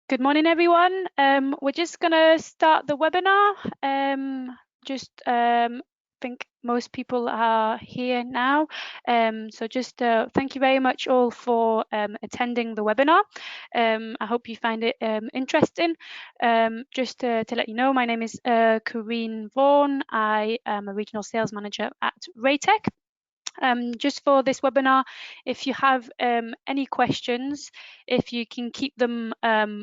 Good morning, everyone. We're just going to start the webinar. Think most people are here now. Thank you very much all for attending the webinar. I hope you find it interesting. Just to let you know, my name is Corrine Vaughan. I am a regional sales manager at Raytech. Just for this webinar, if you have any questions, if you can keep them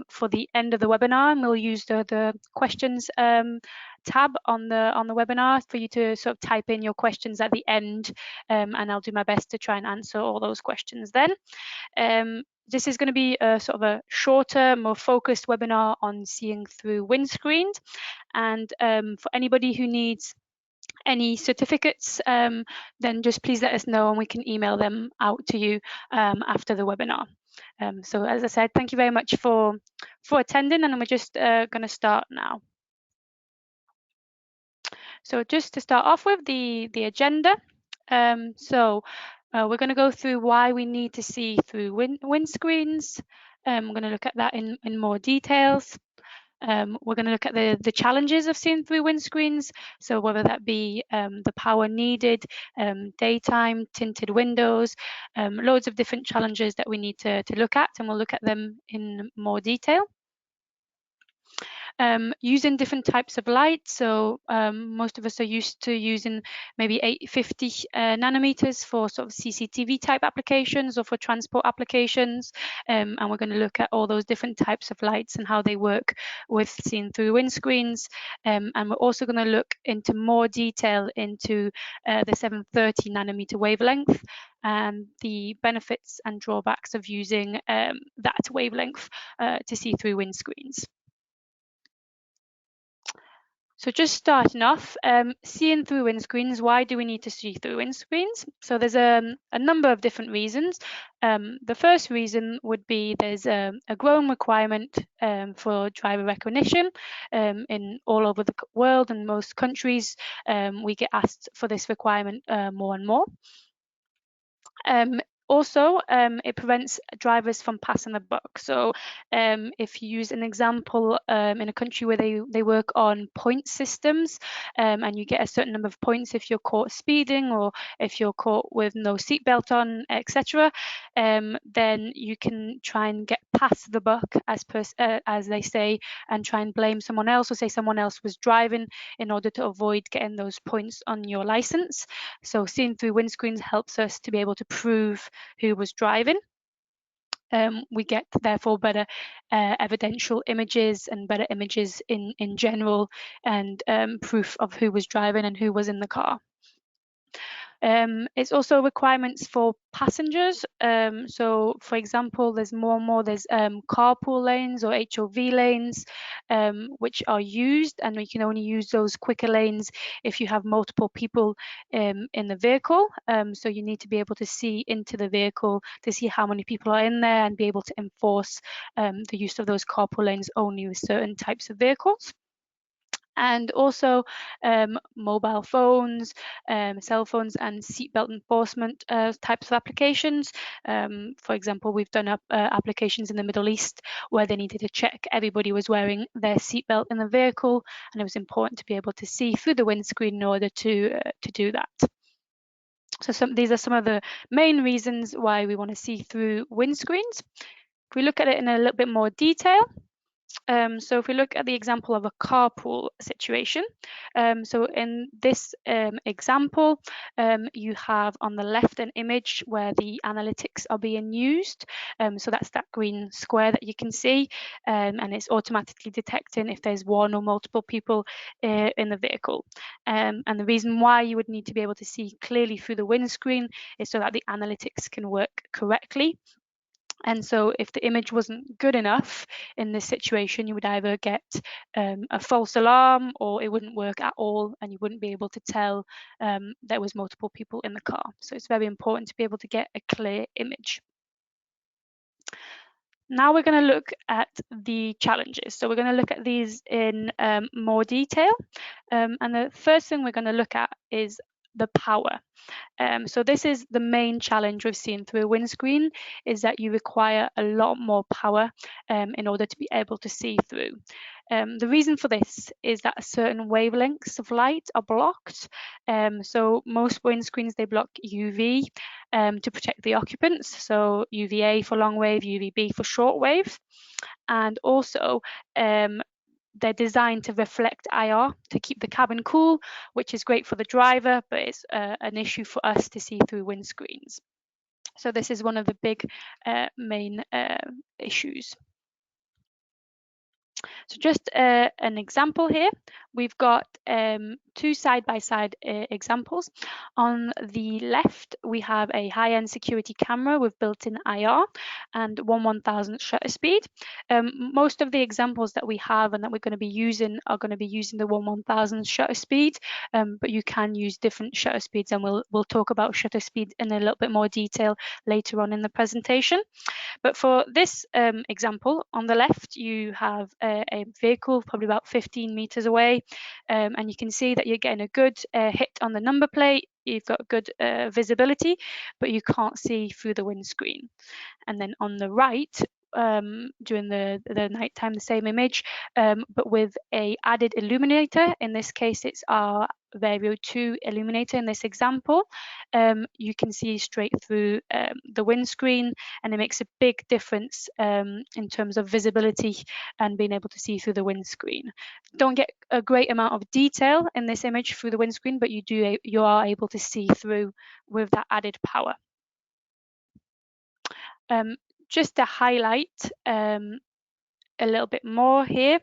for the end of the webinar, and we'll use the questions tab on the webinar for you to sort of type in your questions at the end, and I'll do my best to try and answer all those questions then. This is going to be a sort of a shorter, more focused webinar on seeing through windscreens, and for anybody who needs any certificates, then just please let us know and we can email them out to you after the webinar. So as I said, thank you very much for attending, and we're just going to start now. So just to start off with the agenda. We're going to go through why we need to see through windscreens. We're going to look at that in more details. We're going to look at the challenges of seeing through windscreens, so whether that be the power needed, daytime, tinted windows, loads of different challenges that we need to look at, and we'll look at them in more detail. Using different types of light, so most of us are used to using maybe 850 nanometers for sort of CCTV type applications or for transport applications, and we're going to look at all those different types of lights and how they work with seeing through windscreens, and we're also going to look into more detail into the 730 nanometer wavelength and the benefits and drawbacks of using that wavelength to see through windscreens. So just starting off, seeing through windscreens, why do we need to see through windscreens? So there's a number of different reasons. The first reason would be there's a growing requirement for driver recognition in all over the world, and most countries. We get asked for this requirement more and more. Also, it prevents drivers from passing the buck. So if you use an example in a country where they work on point systems, and you get a certain number of points if you're caught speeding or if you're caught with no seatbelt on, etc., then you can try and get past the buck, as they say, and try and blame someone else or say someone else was driving in order to avoid getting those points on your license. So seeing through windscreens helps us to be able to prove who was driving. We get therefore better evidential images and better images in general, and proof of who was driving and who was in the car. It's also requirements for passengers. So for example, there's more and more, there's carpool lanes or HOV lanes, which are used, and we can only use those quicker lanes if you have multiple people in the vehicle. So you need to be able to see into the vehicle to see how many people are in there and be able to enforce the use of those carpool lanes only with certain types of vehicles. And also mobile phones, cell phones, and seatbelt enforcement types of applications. For example, we've done applications in the Middle East where they needed to check everybody was wearing their seatbelt in the vehicle, and it was important to be able to see through the windscreen in order to do that. So these are some of the main reasons why we want to see through windscreens. If we look at it in a little bit more detail, so if we look at the example of a carpool situation, so in this example, you have on the left an image where the analytics are being used. So that's that green square that you can see, and it's automatically detecting if there's one or multiple people in the vehicle. And the reason why you would need to be able to see clearly through the windscreen is so that the analytics can work correctly. And so if the image wasn't good enough in this situation, you would either get a false alarm, or it wouldn't work at all, and you wouldn't be able to tell there was multiple people in the car. So it's very important to be able to get a clear image. Now we're going to look at the challenges. So we're going to look at these in more detail. And the first thing we're going to look at is the power. So this is the main challenge with seeing through a windscreen, is that you require a lot more power in order to be able to see through. The reason for this is that certain wavelengths of light are blocked. So most windscreens, they block UV to protect the occupants. So UVA for long wave, UVB for short wave. And also they're designed to reflect IR to keep the cabin cool, which is great for the driver, but it's an issue for us to see through windscreens. So this is one of the big main issues. So just an example here, we've got two side-by-side examples. On the left, we have a high-end security camera with built-in IR and 1/1000 shutter speed. Most of the examples that we have and that we're going to be using are going to be using the 1/1000 shutter speed, but you can use different shutter speeds, and we'll talk about shutter speed in a little bit more detail later on in the presentation. But for this example, on the left, you have a vehicle probably about 15 meters away, and you can see that you're getting a good hit on the number plate. You've got good visibility, but you can't see through the windscreen. And then on the right, during the nighttime, the same image, but with a added illuminator. In this case, it's our Vario 2 illuminator in this example. You can see straight through the windscreen, and it makes a big difference in terms of visibility and being able to see through the windscreen. Don't get a great amount of detail in this image through the windscreen, but you are able to see through with that added power. Just to highlight a little bit more here,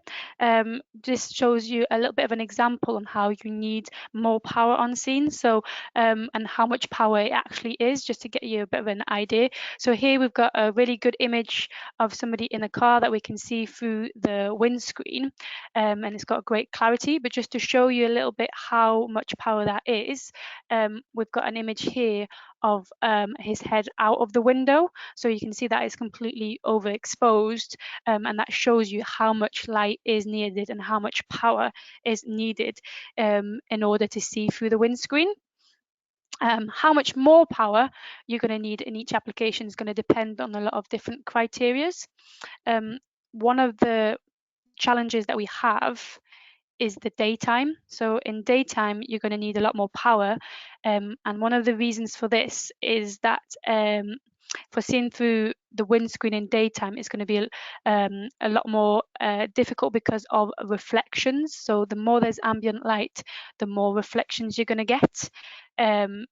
this shows you a little bit of an example on how you need more power on scene, so and how much power it actually is, just to get you a bit of an idea. So here we've got a really good image of somebody in a car that we can see through the windscreen, and it's got great clarity. But just to show you a little bit how much power that is, we've got an image here of his head out of the window, so you can see that it's completely overexposed, and that shows you how much light is needed and how much power is needed in order to see through the windscreen. How much more power you're going to need in each application is going to depend on a lot of different criterias. One of the challenges that we have is the daytime. So in daytime, you're going to need a lot more power. And one of the reasons for this is that for seeing through the windscreen in daytime, it's going to be a lot more difficult because of reflections. So the more there's ambient light, the more reflections you're going to get.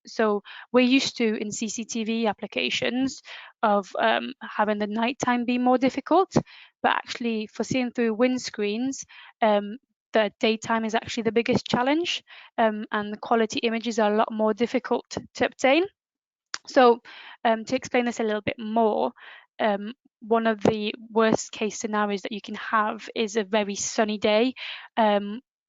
So we're used to, in CCTV applications, of having the nighttime be more difficult, but actually for seeing through windscreens, the daytime is actually the biggest challenge, and the quality images are a lot more difficult to obtain. So to explain this a little bit more, one of the worst case scenarios that you can have is a very sunny day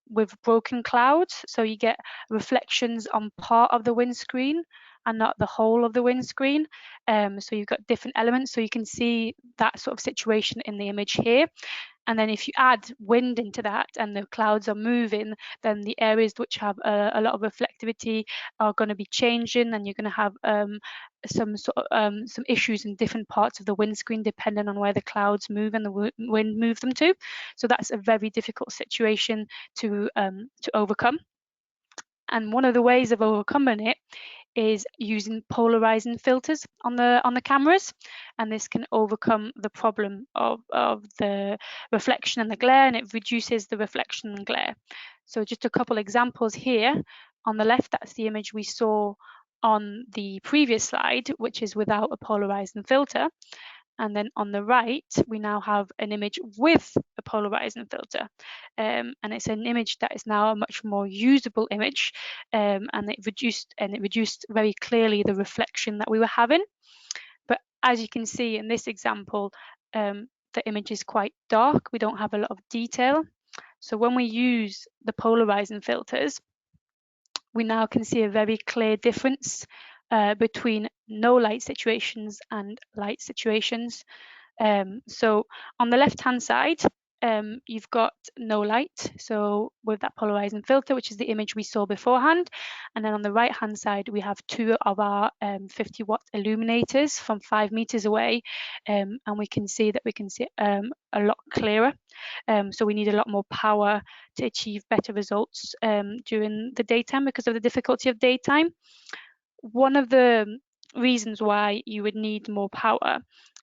with broken clouds. So you get reflections on part of the windscreen and not the whole of the windscreen. So you've got different elements. So you can see that sort of situation in the image here. And then if you add wind into that and the clouds are moving, then the areas which have a lot of reflectivity are going to be changing, and you're going to have some issues in different parts of the windscreen depending on where the clouds move and the wind move them to. So that's a very difficult situation to overcome. And one of the ways of overcoming it is using polarizing filters on the cameras, and this can overcome the problem of the reflection and the glare, and it reduces the reflection and glare. So just a couple examples here. On the left, that's the image we saw on the previous slide, which is without a polarizing filter. And then on the right, we now have an image with a polarizing filter. And it's an image that is now a much more usable image, and it reduced very clearly the reflection that we were having. But as you can see in this example, the image is quite dark. We don't have a lot of detail. So when we use the polarizing filters, we now can see a very clear difference between no light situations and light situations. So on the left-hand side, you've got no light, so with that polarizing filter, which is the image we saw beforehand. And then on the right hand side, we have two of our 50-watt illuminators from 5 meters away, and we can see a lot clearer. So we need a lot more power to achieve better results during the daytime because of the difficulty of daytime. One of the reasons why you would need more power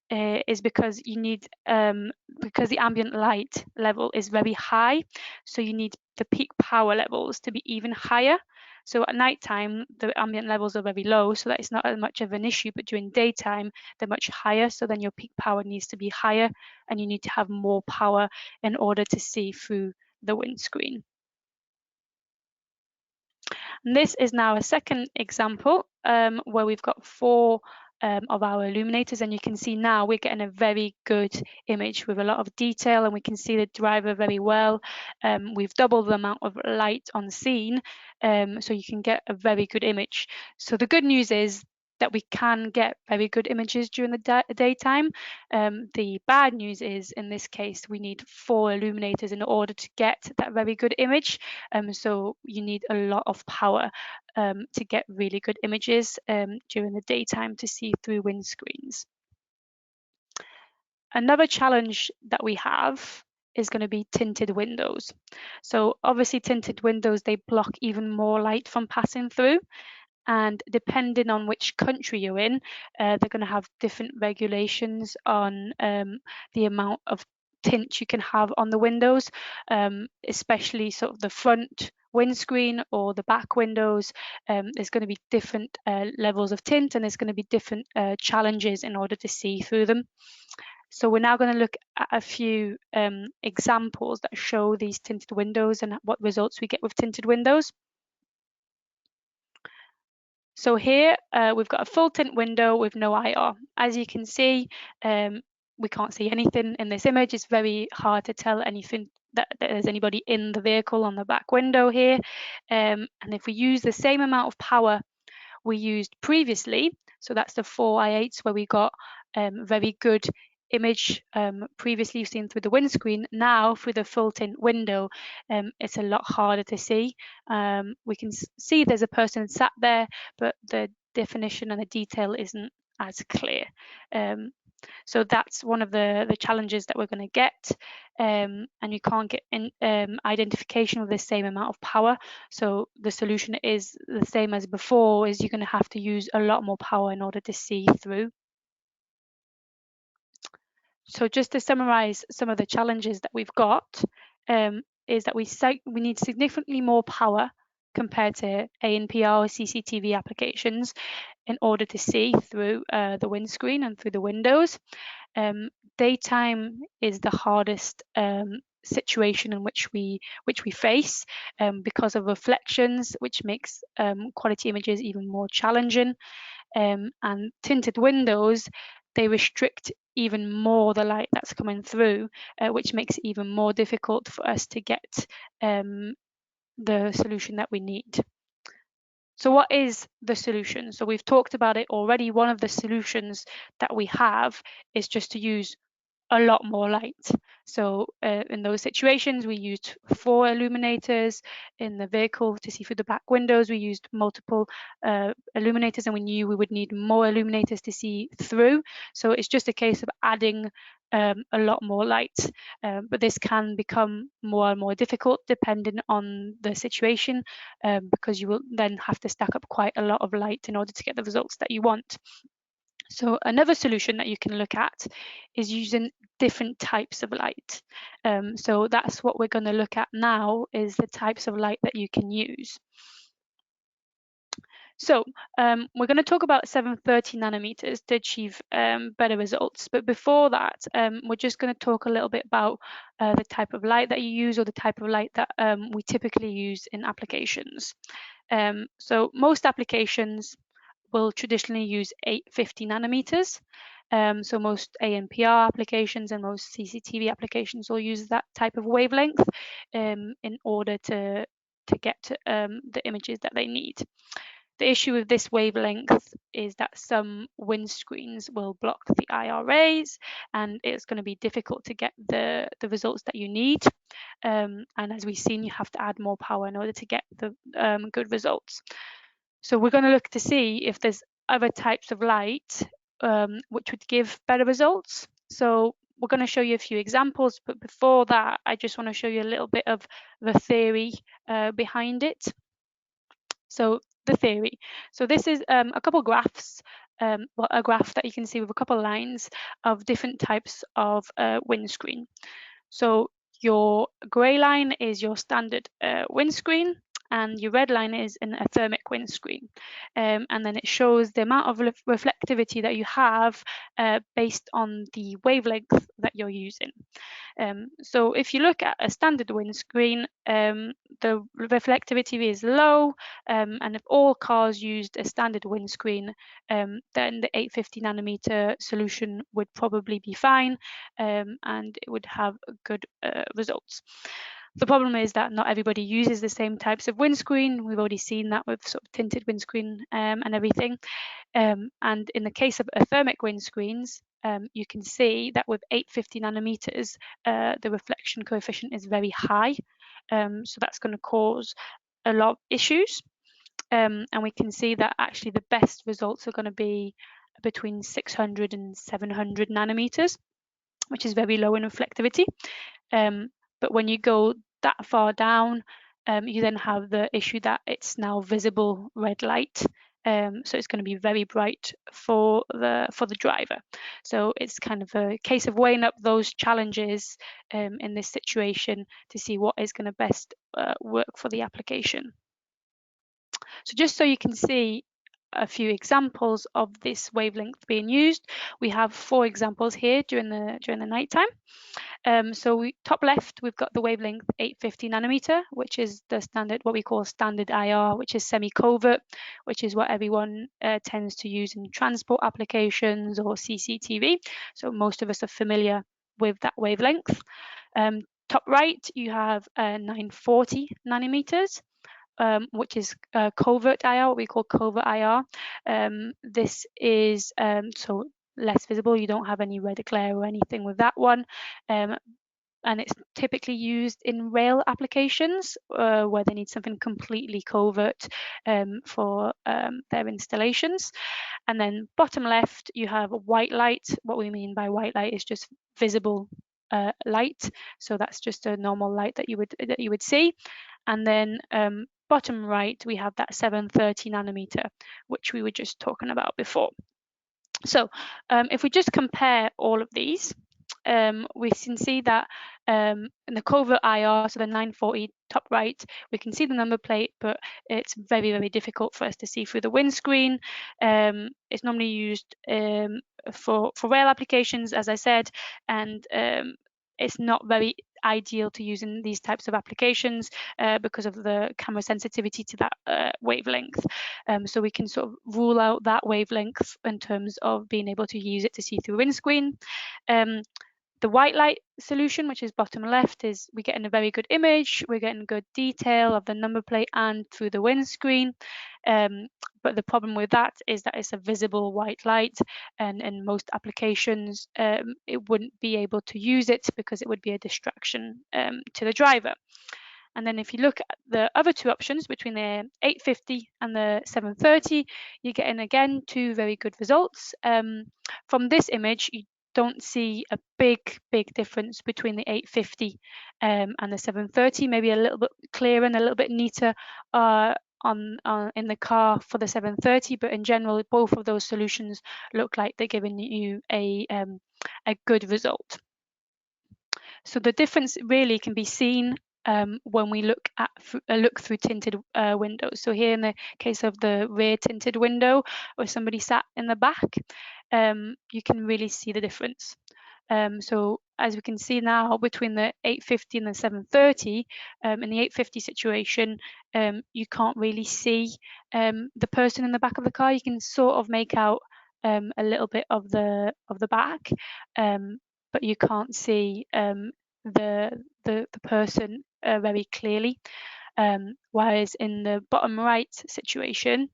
is because because the ambient light level is very high, so you need the peak power levels to be even higher. So at night time, the ambient levels are very low, so that it's not as much of an issue, but during daytime, they're much higher, so then your peak power needs to be higher, and you need to have more power in order to see through the windscreen. And this is now a second example where we've got 4 of our illuminators, and you can see now we're getting a very good image with a lot of detail, and we can see the driver very well. We've doubled the amount of light on scene, so you can get a very good image. So the good news is that we can get very good images during the daytime. The bad news is, in this case, we need 4 illuminators in order to get that very good image. So you need a lot of power to get really good images during the daytime to see through windscreens. Another challenge that we have is going to be tinted windows. So obviously tinted windows, they block even more light from passing through. And depending on which country you're in, they're going to have different regulations on the amount of tint you can have on the windows, especially sort of the front windscreen or the back windows. There's going to be different levels of tint, and there's going to be different challenges in order to see through them. So we're now going to look at a few examples that show these tinted windows and what results we get with tinted windows. So here we've got a full tint window with no IR. As you can see, we can't see anything in this image. It's very hard to tell anything that there's anybody in the vehicle on the back window here. And if we use the same amount of power we used previously, so that's the 4i8s where we got very good image previously seen through the windscreen. Now through the full tint window, it's a lot harder to see. We can see there's a person sat there, but the definition and the detail isn't as clear. So that's one of the challenges that we're going to get, and you can't get identification with the same amount of power. So the solution is the same as before, is you're going to have to use a lot more power in order to see through. So just to summarize some of the challenges that we've got, is that we need significantly more power compared to ANPR or CCTV applications in order to see through the windscreen and through the windows. Daytime is the hardest situation in which we face because of reflections, which makes quality images even more challenging. And tinted windows, they restrict even more the light that's coming through, which makes it even more difficult for us to get the solution that we need. So what is the solution? So we've talked about it already. One of the solutions that we have is just to use a lot more light. So in those situations, we used 4 illuminators in the vehicle to see through the back windows. We used multiple illuminators, and we knew we would need more illuminators to see through. So it's just a case of adding a lot more light. But this can become more and more difficult depending on the situation, because you will then have to stack up quite a lot of light in order to get the results that you want. So another solution that you can look at is using different types of light. So that's what we're going to look at now, is the types of light that you can use. So we're going to talk about 730 nanometers to achieve better results. But before that, we're just going to talk a little bit about the type of light that you use, or the type of light that we typically use in applications. So most applications will traditionally use 850 nanometers. So most ANPR applications and most CCTV applications will use that type of wavelength in order to get the images that they need. The issue with this wavelength is that some windscreens will block the IR rays, and it's going to be difficult to get the results that you need. And as we've seen, you have to add more power in order to get the good results. So we're going to look to see if there's other types of light which would give better results. So we're going to show you a few examples, but before that, I just want to show you a little bit of the theory behind it. So the theory. So this is a couple graphs, well, a graph that you can see with a couple lines of different types of windscreen. So your grey line is your standard windscreen, and your red line is a thermic windscreen. And then it shows the amount of reflectivity that you have based on the wavelength that you're using. So if you look at a standard windscreen, the reflectivity is low, and if all cars used a standard windscreen, then the 850 nanometer solution would probably be fine, and it would have good results. The problem is that not everybody uses the same types of windscreen. We've already seen that with sort of tinted windscreen and everything. And in the case of thermic windscreens, you can see that with 850 nanometers, the reflection coefficient is very high. So that's going to cause a lot of issues. And we can see that actually the best results are going to be between 600 and 700 nanometers, which is very low in reflectivity. But when you go that far down, you then have the issue that it's now visible red light. So it's going to be very bright for the driver. So it's kind of a case of weighing up those challenges in this situation to see what is going to best work for the application. So just so you can see a few examples of this wavelength being used, we have 4 examples here during the nighttime. So top left, we've got the wavelength 850 nanometer, which is the standard, what we call standard IR, which is semi-covert, which is what everyone tends to use in transport applications or CCTV. So most of us are familiar with that wavelength. Top right, you have 940 nanometers. Which is covert IR, what we call covert IR. This is so less visible. You don't have any red glare or anything with that one. And it's typically used in rail applications where they need something completely covert for their installations. And then bottom left, you have white light. What we mean by white light is just visible light. So that's just a normal light that you would see. And then bottom right, we have that 730 nanometer, which we were just talking about before. So if we just compare all of these, we can see that in the covert IR, so the 940 top right, we can see the number plate, but it's very, very difficult for us to see through the windscreen. It's normally used for rail applications, as I said, and it's not very ideal to use in these types of applications because of the camera sensitivity to that wavelength. So we can sort of rule out that wavelength in terms of being able to use it to see through windscreen. The white light solution, which is bottom left, is we're getting a very good image, we're getting good detail of the number plate and through the windscreen. But the problem with that is that it's a visible white light, and in most applications it wouldn't be able to use it because it would be a distraction to the driver. And then if you look at the other 2 options between the 850 and the 730, you're getting again 2 very good results. From this image, you don't see a big difference between the 850 and the 730, maybe a little bit clearer and a little bit neater in the car for the 730, but in general, both of those solutions look like they're giving you a good result. So the difference really can be seen when we look through tinted windows. So here in the case of the rear tinted window where somebody sat in the back, you can really see the difference. So as we can see now between the 850 and the 730, in the 850 situation, you can't really see the person in the back of the car. You can sort of make out a little bit of the back, but you can't see the person very clearly. Whereas in the bottom right situation,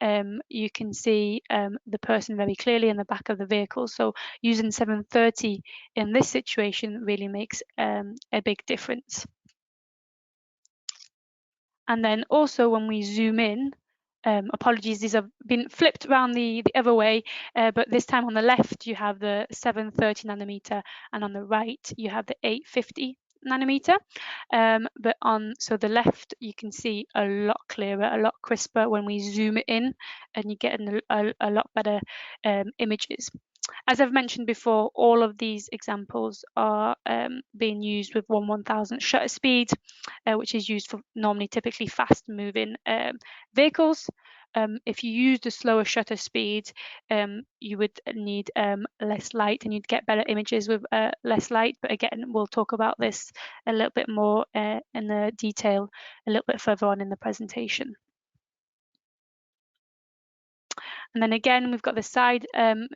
you can see the person very clearly in the back of the vehicle. So using 730 in this situation really makes a big difference. And then also when we zoom in, apologies, these have been flipped around the other way, but this time on the left you have the 730 nanometer and on the right you have the 850 nanometer. But on the left you can see a lot clearer, a lot crisper when we zoom it in, and you get a lot better images. As I've mentioned before, all of these examples are being used with 1/1000 shutter speed, which is used for normally typically fast moving vehicles. If you use the slower shutter speed, you would need less light and you'd get better images with less light. But again, we'll talk about this a little bit more in the detail a little bit further on in the presentation. And then again, we've got the side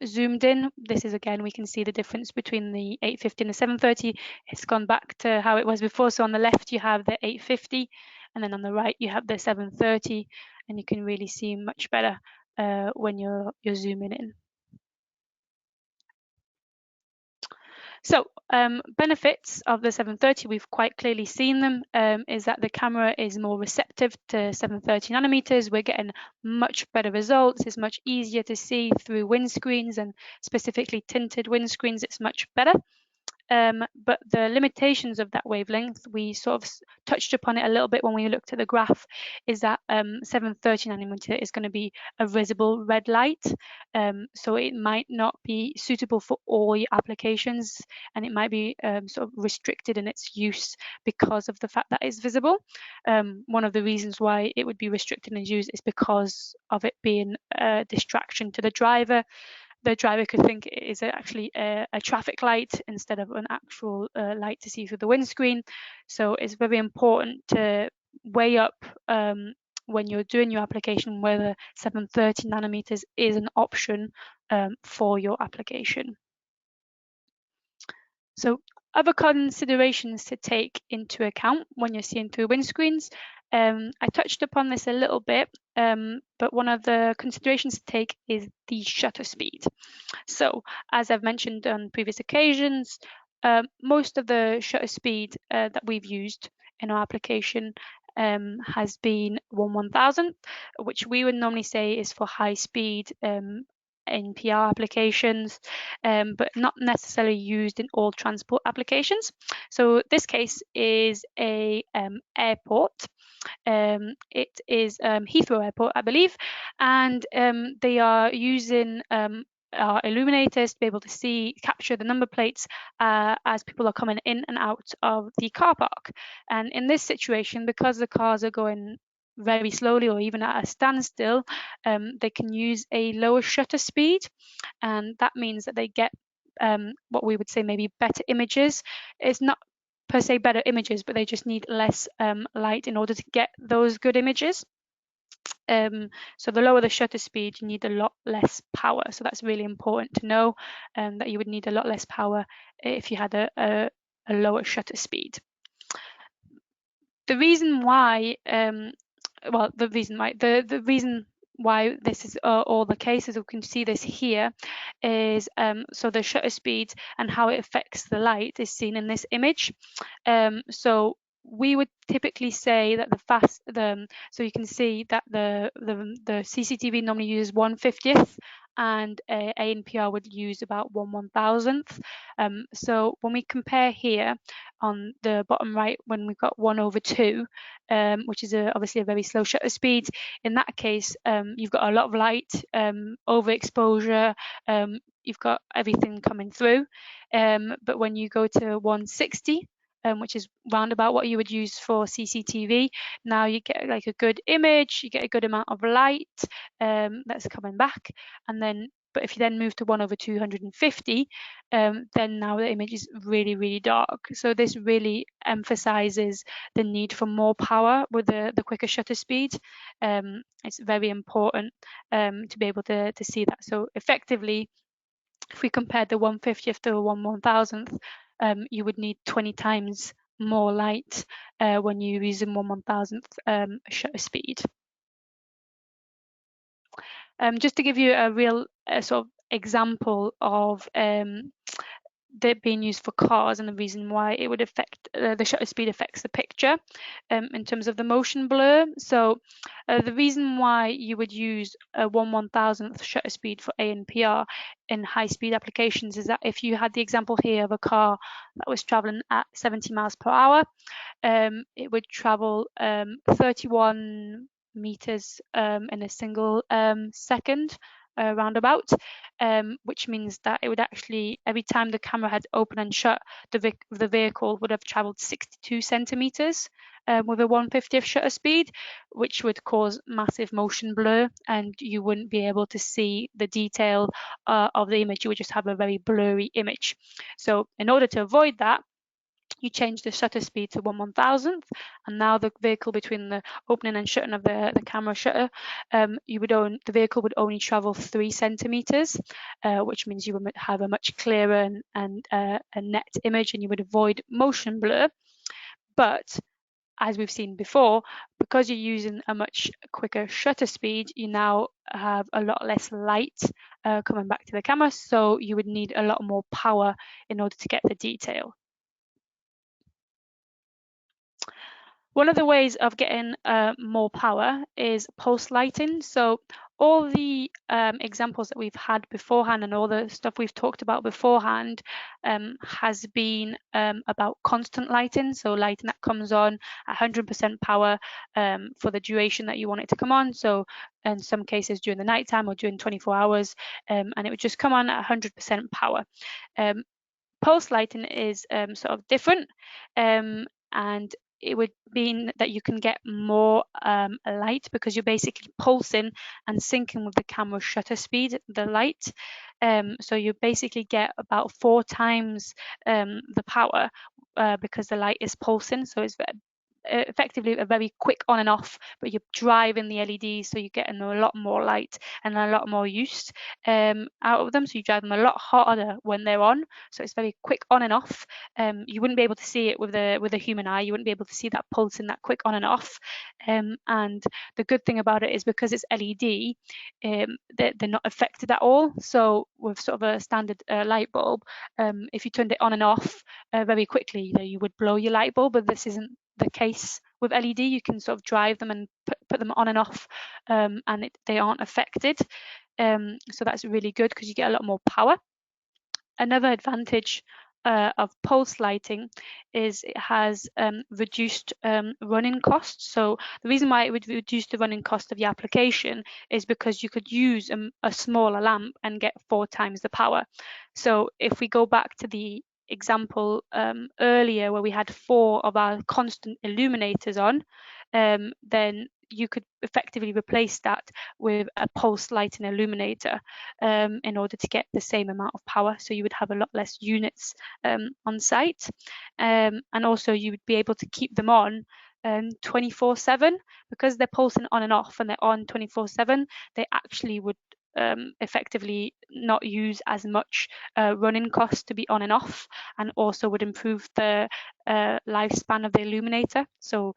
zoomed in. This is again, we can see the difference between the 850 and the 730. It's gone back to how it was before. So on the left, you have the 850, and then on the right, you have the 730, and you can really see much better when you're zooming in. So benefits of the 730, we've quite clearly seen them, is that the camera is more receptive to 730 nanometers. We're getting much better results. It's much easier to see through windscreens, and specifically tinted windscreens, it's much better. But the limitations of that wavelength, we sort of touched upon it a little bit when we looked at the graph, is that 730 nanometer is going to be a visible red light. So it might not be suitable for all your applications, and it might be sort of restricted in its use because of the fact that it's visible. One of the reasons why it would be restricted in its use is because of it being a distraction to the driver. The driver could think it is actually a traffic light instead of an actual light to see through the windscreen. So it's very important to weigh up when you're doing your application whether 730 nanometers is an option for your application. So other considerations to take into account when you're seeing through windscreens. I touched upon this a little bit, but one of the considerations to take is the shutter speed. So as I've mentioned on previous occasions, most of the shutter speed that we've used in our application has been 1/1000, which we would normally say is for high speed NPR applications, but not necessarily used in all transport applications. So this case is a airport. It is Heathrow Airport, I believe, and they are using our illuminators to be able to capture the number plates as people are coming in and out of the car park. And in this situation, because the cars are going very slowly or even at a standstill, they can use a lower shutter speed, and that means that they get what we would say maybe better images. It's not per se better images, but they just need less light in order to get those good images. So the lower the shutter speed, you need a lot less power. So that's really important to know, that you would need a lot less power if you had a lower shutter speed. The reason why, the reason why this is all the cases, we can see this here, is so the shutter speed and how it affects the light is seen in this image. So we would typically say that so you can see that the CCTV normally uses 1/50th, and ANPR would use about 1/1000th. So when we compare here on the bottom right, when we've got 1/2, which is obviously a very slow shutter speed, in that case, you've got a lot of light, overexposure, you've got everything coming through. But when you go to 160, which is round about what you would use for CCTV, now you get like a good image, you get a good amount of light that's coming back. And then, but if you then move to 1/250, then now the image is really, really dark. So this really emphasizes the need for more power with the quicker shutter speed. It's very important to be able to see that. So effectively, if we compared the 1/50th to 1/1000th, you would need 20 times more light when you're using 1/1000th shutter speed. Just to give you a real sort of example of that being used for cars and the reason why it would affect the shutter speed affects the picture in terms of the motion blur. So the reason why you would use a 1/1000th shutter speed for ANPR in high speed applications is that if you had the example here of a car that was traveling at 70 miles per hour, it would travel 31 meters in a single second roundabout, which means that it would actually, every time the camera had open and shut, the vehicle would have traveled 62 centimeters with a 1/50th shutter speed, which would cause massive motion blur, and you wouldn't be able to see the detail of the image. You would just have a very blurry image. So in order to avoid that, you change the shutter speed to 1/1000th, and now the vehicle, between the opening and shutting of the camera shutter, the vehicle would only travel 3 centimeters, which means you would have a much clearer and a net image, and you would avoid motion blur. But as we've seen before, because you're using a much quicker shutter speed, you now have a lot less light coming back to the camera, so you would need a lot more power in order to get the detail. One of the ways of getting more power is pulse lighting. So all the examples that we've had beforehand and all the stuff we've talked about beforehand has been about constant lighting. So lighting that comes on at 100% power for the duration that you want it to come on. So in some cases during the nighttime or during 24 hours, and it would just come on at 100% power. Pulse lighting is sort of different, and it would mean that you can get more light because you're basically pulsing and syncing with the camera shutter speed, the light. So you basically get about 4 times the power because the light is pulsing. So it's effectively a very quick on and off, but you're driving the LEDs, so you're getting a lot more light and a lot more use out of them. So you drive them a lot harder when they're on. So it's very quick on and off. You wouldn't be able to see it with a human eye. You wouldn't be able to see that pulsing that quick on and off. And the good thing about it is because it's LED, they're not affected at all. So with sort of a standard light bulb, if you turned it on and off very quickly, you would blow your light bulb, but this isn't the case with LED. You can sort of drive them and put them on and off, and they aren't affected. So that's really good because you get a lot more power. Another advantage of pulse lighting is it has reduced running costs. So the reason why it would reduce the running cost of the application is because you could use a smaller lamp and get 4 times the power. So if we go back to the example earlier where we had 4 of our constant illuminators on, then you could effectively replace that with a pulse lighting illuminator in order to get the same amount of power. So you would have a lot less units on site, and also you would be able to keep them on 24/7 because they're pulsing on and off and they're on 24/7. They actually would effectively not use as much running cost to be on and off, and also would improve the lifespan of the illuminator. So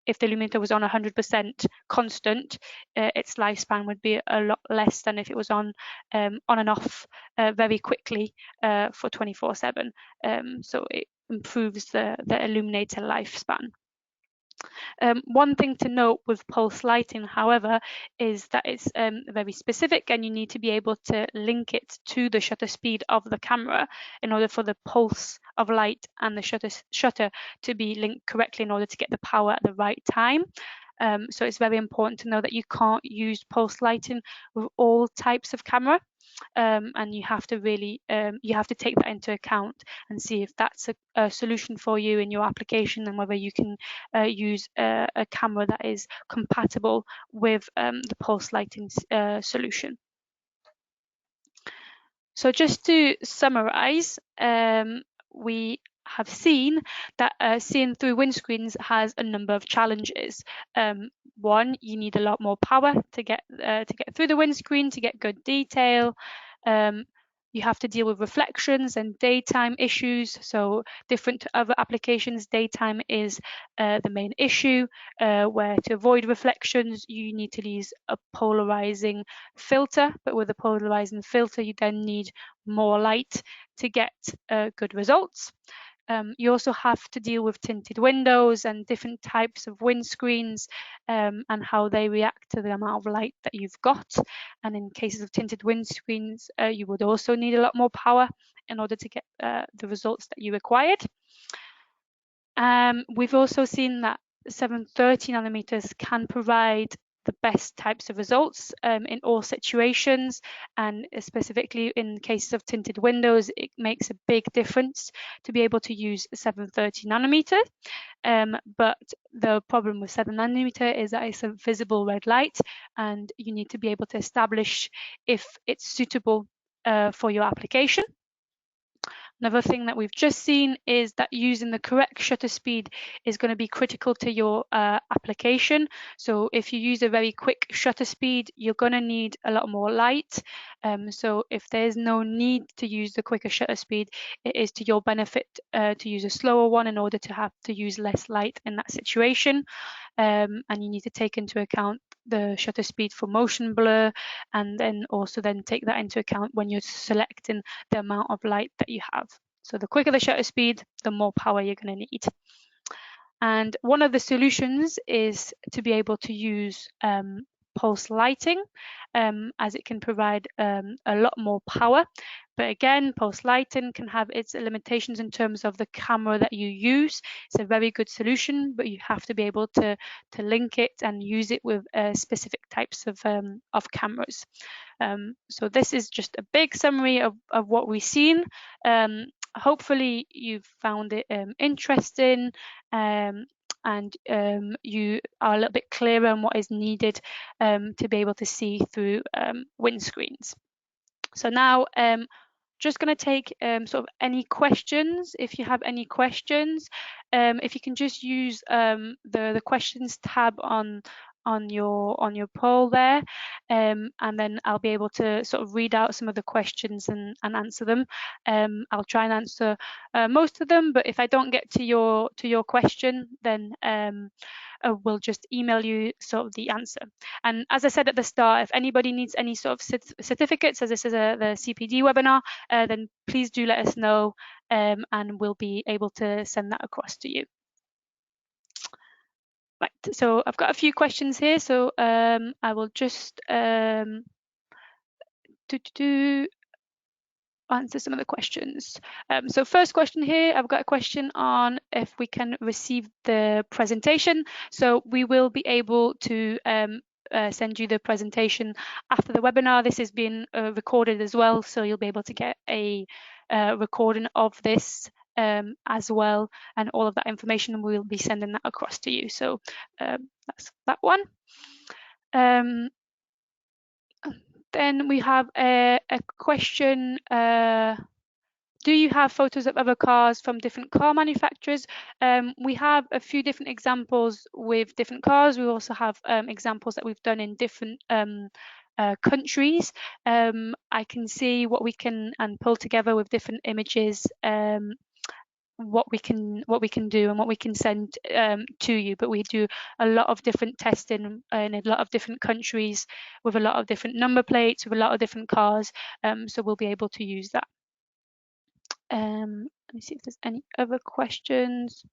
if the illuminator was on 100% constant, its lifespan would be a lot less than if it was on and off very quickly for 24/7. So it improves the illuminator lifespan. One thing to note with pulse lighting, however, is that it's very specific, and you need to be able to link it to the shutter speed of the camera in order for the pulse of light and the shutter to be linked correctly in order to get the power at the right time. So it's very important to know that you can't use pulse lighting with all types of camera. And you have to really take that into account and see if that's a solution for you in your application, and whether you can use a camera that is compatible with the pulse lighting solution. So just to summarize, we have seen that seeing through windscreens has a number of challenges. One, you need a lot more power to get through the windscreen to get good detail. You have to deal with reflections and daytime issues. So different to other applications, daytime is the main issue, where to avoid reflections, you need to use a polarizing filter. But with a polarizing filter, you then need more light to get good results. You also have to deal with tinted windows and different types of windscreens and how they react to the amount of light that you've got. And in cases of tinted windscreens, you would also need a lot more power in order to get the results that you required. We've also seen that 730 nanometers can provide the best types of results in all situations, and specifically in cases of tinted windows, it makes a big difference to be able to use 730 nanometer. But the problem with 7 nanometer is that it's a visible red light, and you need to be able to establish if it's suitable for your application. Another thing that we've just seen is that using the correct shutter speed is going to be critical to your application. So if you use a very quick shutter speed, you're going to need a lot more light. So if there's no need to use the quicker shutter speed, it is to your benefit to use a slower one in order to have to use less light in that situation. And you need to take into account the shutter speed for motion blur, and then also then take that into account when you're selecting the amount of light that you have. So the quicker the shutter speed, the more power you're going to need. And one of the solutions is to be able to use pulse lighting, as it can provide a lot more power. But again, pulse lighting can have its limitations in terms of the camera that you use. It's a very good solution, but you have to be able to link it and use it with specific types of cameras. So this is just a big summary of what we've seen. Hopefully you've found it interesting, and you are a little bit clearer on what is needed to be able to see through windscreens. So now just going to take sort of any questions. If you have any questions, if you can just use the questions tab on your poll there, and then I'll be able to sort of read out some of the questions and answer them. I'll try and answer most of them, but if I don't get to your question, then we'll just email you sort of the answer. And as I said at the start, if anybody needs any sort of certificates, as this is the CPD webinar, then please do let us know, and we'll be able to send that across to you. Right, so I've got a few questions here, so I will just answer some of the questions. So first question here, I've got a question on if we can receive the presentation. So we will be able to send you the presentation after the webinar. This is being recorded as well, so you'll be able to get a recording of this as well, and all of that information we'll be sending that across to you. So that's that one. Then we have a question. Do you have photos of other cars from different car manufacturers? We have a few different examples with different cars. We also have examples that we've done in different countries. I can see what we can pull together with different images, what we can do and what we can send to you. But we do a lot of different testing in a lot of different countries with a lot of different number plates, with a lot of different cars, so we'll be able to use that. Let me see if there's any other questions.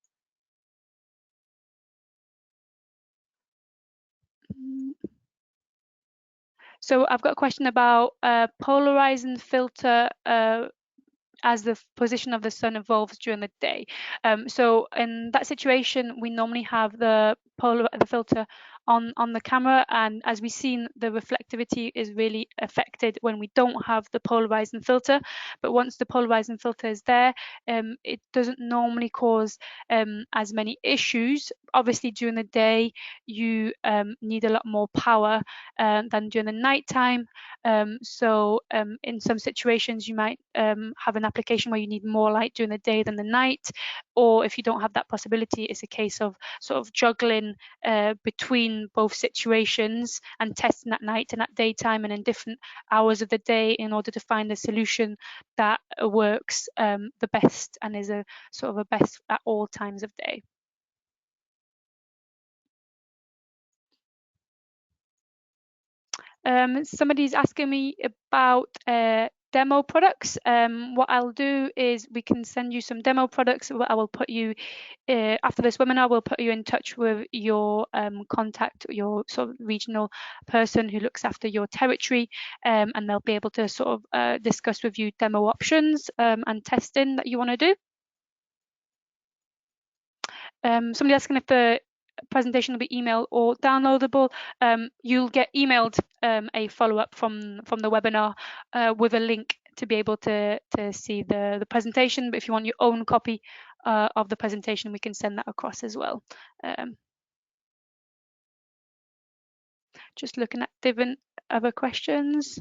So I've got a question about polarizing filter as the position of the sun evolves during the day. So in that situation, we normally have the filter on the camera, and as we've seen, the reflectivity is really affected when we don't have the polarizing filter. But once the polarizing filter is there, it doesn't normally cause as many issues. Obviously, during the day, you need a lot more power than during the nighttime. So in some situations, you might have an application where you need more light during the day than the night, or if you don't have that possibility, it's a case of sort of juggling between in both situations and testing at night and at daytime and in different hours of the day in order to find a solution that works the best and is a sort of a best at all times of day. Somebody's asking me about demo products. What I'll do is we can send you some demo products. I will put you after this webinar. We'll put you in touch with your contact, your sort of regional person who looks after your territory, and they'll be able to sort of discuss with you demo options and testing that you want to do. Somebody asking if the presentation will be email or downloadable. You'll get emailed a follow-up from the webinar with a link to be able to see the presentation. But if you want your own copy of the presentation, we can send that across as well. Just looking at different other questions.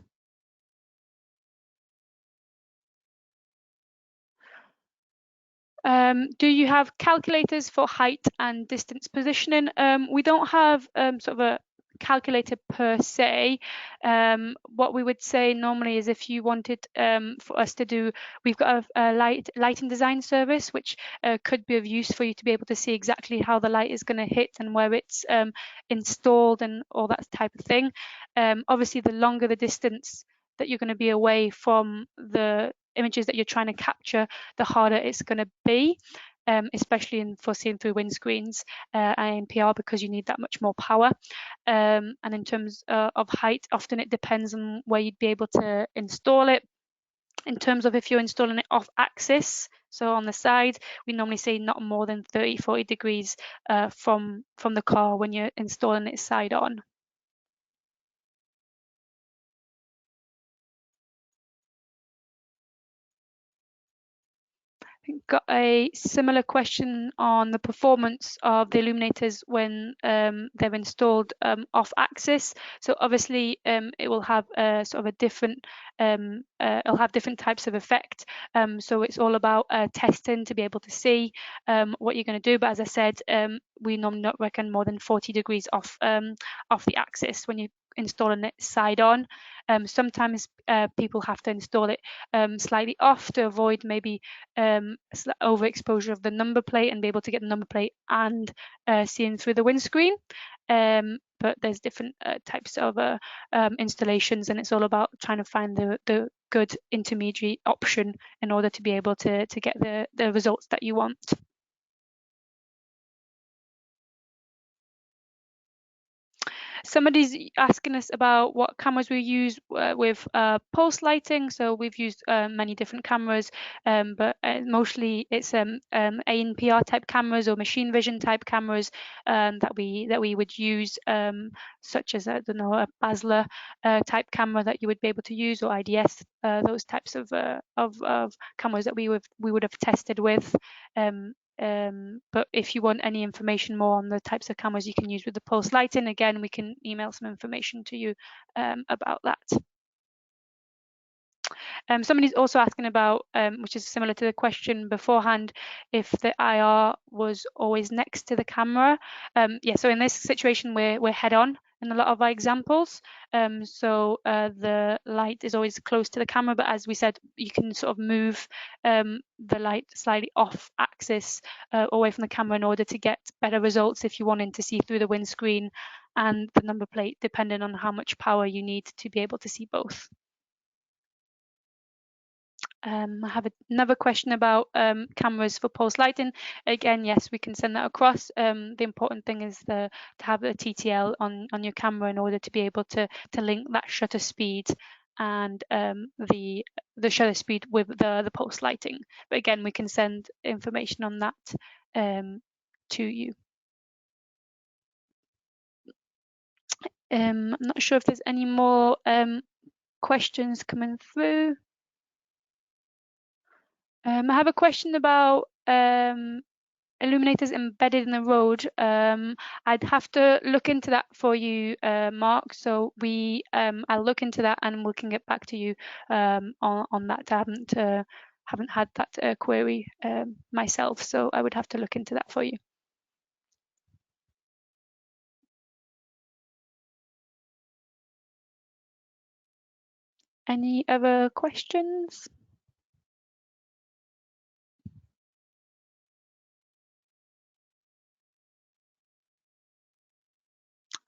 Do you have calculators for height and distance positioning? We don't have sort of a calculator per se. What we would say normally is if you wanted for us to do, we've got a lighting design service, which could be of use for you to be able to see exactly how the light is going to hit and where it's installed and all that type of thing. Obviously, the longer the distance that you're going to be away from the images that you're trying to capture, the harder it's going to be, especially for seeing through windscreens and PR, because you need that much more power. And in terms of height, often it depends on where you'd be able to install it. In terms of if you're installing it off axis, so on the side, we normally say not more than 30-40 degrees from the car when you're installing it side on. Got a similar question on the performance of the illuminators when they're installed off axis. So obviously it will have sort of a different, it'll have different types of effect. So it's all about testing to be able to see what you're going to do. But as I said, we normally not reckon more than 40 degrees off the axis when you installing it side on. Sometimes people have to install it slightly off to avoid maybe overexposure of the number plate and be able to get the number plate and seeing through the windscreen. But there's different types of installations, and it's all about trying to find the good intermediate option in order to be able to get the results that you want. Somebody's asking us about what cameras we use with pulse lighting. So we've used many different cameras, but mostly it's ANPR type cameras or machine vision type cameras that we would use, such as I don't know, a Basler type camera that you would be able to use, or IDS, those types of cameras that we would have tested with. But if you want any information more on the types of cameras you can use with the pulse lighting, again, we can email some information to you about that. Somebody's also asking about, which is similar to the question beforehand, if the IR was always next to the camera. Yeah, so in this situation, we're head on in a lot of our examples. So the light is always close to the camera, but as we said, you can sort of move the light slightly off axis away from the camera in order to get better results if you're wanting to see through the windscreen and the number plate, depending on how much power you need to be able to see both. I have another question about cameras for pulse lighting. Again, yes, we can send that across. The important thing is to have a TTL on your camera in order to be able to link that shutter speed and the shutter speed with the pulse lighting. But again, we can send information on that to you. I'm not sure if there's any more questions coming through. I have a question about illuminators embedded in the road. I'd have to look into that for you, Mark. So I'll look into that and we can get back to you on that. I haven't had that query myself, so I would have to look into that for you. Any other questions?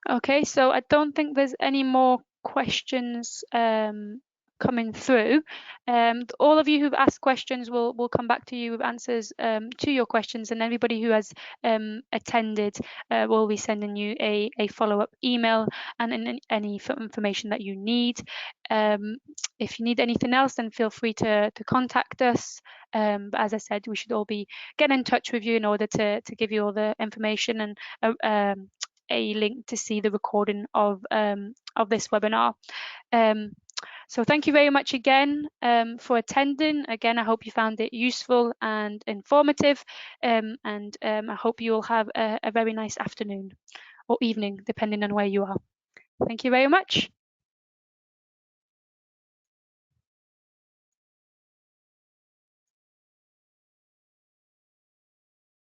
Okay, so I don't think there's any more questions coming through. All of you who've asked questions will come back to you with answers to your questions, and everybody who has attended will be sending you a follow-up email and any information that you need. If you need anything else, then feel free to contact us. But as I said, we should all be getting in touch with you in order to give you all the information and a link to see the recording of this webinar. So thank you very much again for attending. Again, I hope you found it useful and informative, and I hope you all have a very nice afternoon or evening, depending on where you are. Thank you very much.